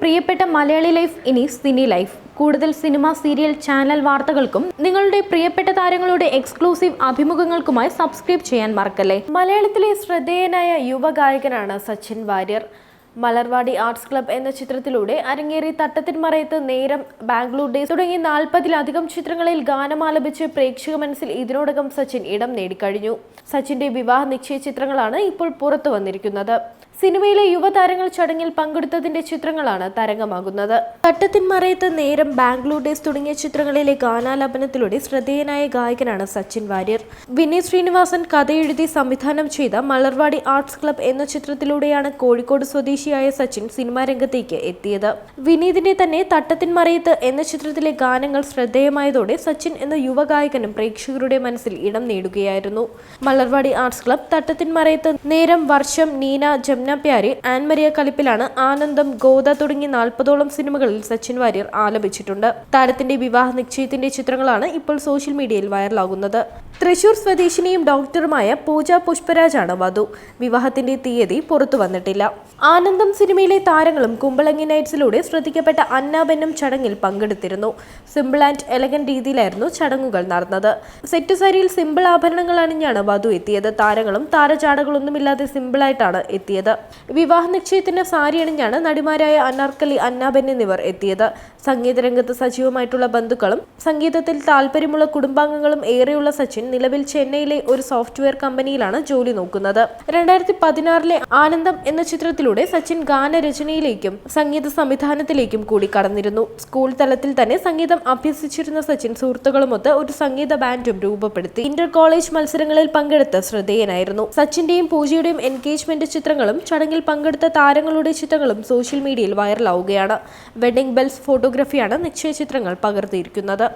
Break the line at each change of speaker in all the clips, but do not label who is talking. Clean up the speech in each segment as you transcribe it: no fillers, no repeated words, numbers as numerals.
പ്രിയപ്പെട്ട മലയാളി ലൈഫ് ഇനി സിനി ലൈഫ്. കൂടുതൽ സിനിമ, സീരിയൽ, ചാനൽ വാർത്തകൾക്കും നിങ്ങളുടെ പ്രിയപ്പെട്ട താരങ്ങളുടെ എക്സ്ക്ലൂസീവ് അഭിമുഖങ്ങൾക്കുമായി സബ്സ്ക്രൈബ് ചെയ്യാൻ മറക്കല്ലേ. മലയാളത്തിലെ ശ്രദ്ധേയനായ യുവഗായകനാണ് സച്ചിൻ വാര്യർ. മലർവാടി ആർട്സ് ക്ലബ് എന്ന ചിത്രത്തിലൂടെ അരങ്ങേറി തട്ടത്തിൻ മറയത്ത്, നേരം, ബാംഗ്ലൂർ ഡേയ്സ് തുടങ്ങി 40-ലധികം ചിത്രങ്ങളിൽ ഗാനമാലപിച്ച് പ്രേക്ഷക മനസ്സിൽ ഇതിനോടകം സച്ചിൻ ഇടം നേടിക്കഴിഞ്ഞു. സച്ചിന്റെ വിവാഹ നിശ്ചയ ചിത്രങ്ങളാണ് ഇപ്പോൾ പുറത്തു വന്നിരിക്കുന്നത്. സിനിമയിലെ യുവതാരങ്ങൾ ചടങ്ങിൽ പങ്കെടുത്തതിന്റെ ചിത്രങ്ങളാണ് തരംഗമാകുന്നത്. തട്ടത്തിൻ മറയത്ത്, നേരം, ബാംഗ്ലൂർ ഡേയ്സ് തുടങ്ങിയ ചിത്രങ്ങളിലെ ഗാനാലാപനത്തിലൂടെ ശ്രദ്ധേയനായ ഗായകനാണ് സച്ചിൻ വാര്യർ. വിനീത് ശ്രീനിവാസൻ കഥയെഴുതി സംവിധാനം ചെയ്ത മലർവാടി ആർട്സ് ക്ലബ് എന്ന ചിത്രത്തിലൂടെയാണ് കോഴിക്കോട് സ്വദേശിയായ സച്ചിൻ സിനിമാ രംഗത്തേക്ക് എത്തിയത്. വിനീതിന്റെ തന്നെ തട്ടത്തിൻ മറയത്ത് എന്ന ചിത്രത്തിലെ ഗാനങ്ങൾ ശ്രദ്ധേയമായതോടെ സച്ചിൻ എന്ന യുവഗായകനും പ്രേക്ഷകരുടെ മനസ്സിൽ ഇടം നേടുകയായിരുന്നു. മലർവാടി ആർട്സ് ക്ലബ്, തട്ടത്തിൻ മറയത്ത്, നേരം, വർഷം, നീന, ജംന പ്യാരി, ആൻമരിയ കലിപ്പിലാണ്, ആനന്ദം, ഗോദ തുടങ്ങി 40ഓളം സിനിമകളിൽ സച്ചിൻ വാര്യർ ആലപിച്ചിട്ടുണ്ട്. താരത്തിന്റെ വിവാഹ നിശ്ചയത്തിന്റെ ചിത്രങ്ങളാണ് ഇപ്പോൾ സോഷ്യൽ മീഡിയയിൽ വൈറലാകുന്നത്. തൃശൂർ സ്വദേശിനിയും ഡോക്ടറുമായ പൂജ പുഷ്പരാജാണ് വധു. വിവാഹത്തിന്റെ തീയതി പുറത്തു വന്നിട്ടില്ല. ആനന്ദം സിനിമയിലെ താരങ്ങളും കുമ്പളങ്ങി നൈറ്റ്സിലൂടെ ശ്രദ്ധിക്കപ്പെട്ട അന്നാബെന്നും ചടങ്ങിൽ പങ്കെടുത്തിരുന്നു. സിമ്പിൾ ആൻഡ് എലഗന്റ് രീതിയിലായിരുന്നു ചടങ്ങുകൾ നടന്നത്. സെറ്റ് സാരിയിൽ സിമ്പിൾ ആഭരണങ്ങൾ അണിഞ്ഞാണ് വധു എത്തിയത്. താരങ്ങളും താരചാടകളൊന്നുമില്ലാതെ സിമ്പിളായിട്ടാണ് എത്തിയത്. വിവാഹ നിശ്ചയത്തിന് സാരി അണിഞ്ഞാണ് നടിമാരായ അനാർക്കലി, അന്നാബെൻ എന്നിവർ എത്തിയത്. സംഗീത രംഗത്ത് സജീവമായിട്ടുള്ള ബന്ധുക്കളും സംഗീതത്തിൽ താല്പര്യമുള്ള കുടുംബാംഗങ്ങളും ഏറെയുള്ള സച്ചിൻ നിലവിൽ ചെന്നൈയിലെ ഒരു സോഫ്റ്റ്വെയർ കമ്പനിയിലാണ് ജോലി നോക്കുന്നത്. 2016 ആനന്ദം എന്ന ചിത്രത്തിലൂടെ സച്ചിൻ ഗാനരചനയിലേക്കും സംഗീത സംവിധാനത്തിലേക്കും കൂടി കടന്നിരുന്നു. സ്കൂൾ തലത്തിൽ തന്നെ സംഗീതം അഭ്യസിച്ചിരുന്ന സച്ചിൻ സുഹൃത്തുക്കളുമൊത്ത് ഒരു സംഗീത ബാൻഡും രൂപപ്പെടുത്തി. ഇന്റർ കോളേജ് മത്സരങ്ങളിൽ പങ്കെടുത്ത് ശ്രദ്ധേയനായിരുന്നു. സച്ചിന്റെയും പൂജയുടെയും എൻഗേജ്മെന്റ് ചിത്രങ്ങളും ചടങ്ങിൽ പങ്കെടുത്ത താരങ്ങളുടെ ചിത്രങ്ങളും സോഷ്യൽ മീഡിയയിൽ വൈറലാവുകയാണ്. വെഡിംഗ് ബെൽസ് ഫോട്ടോഗ്രാഫിയാണ് നിശ്ചയ ചിത്രങ്ങൾ പകർത്തിയിരിക്കുന്നത്.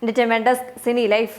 Entertainment Desk, Cine Life.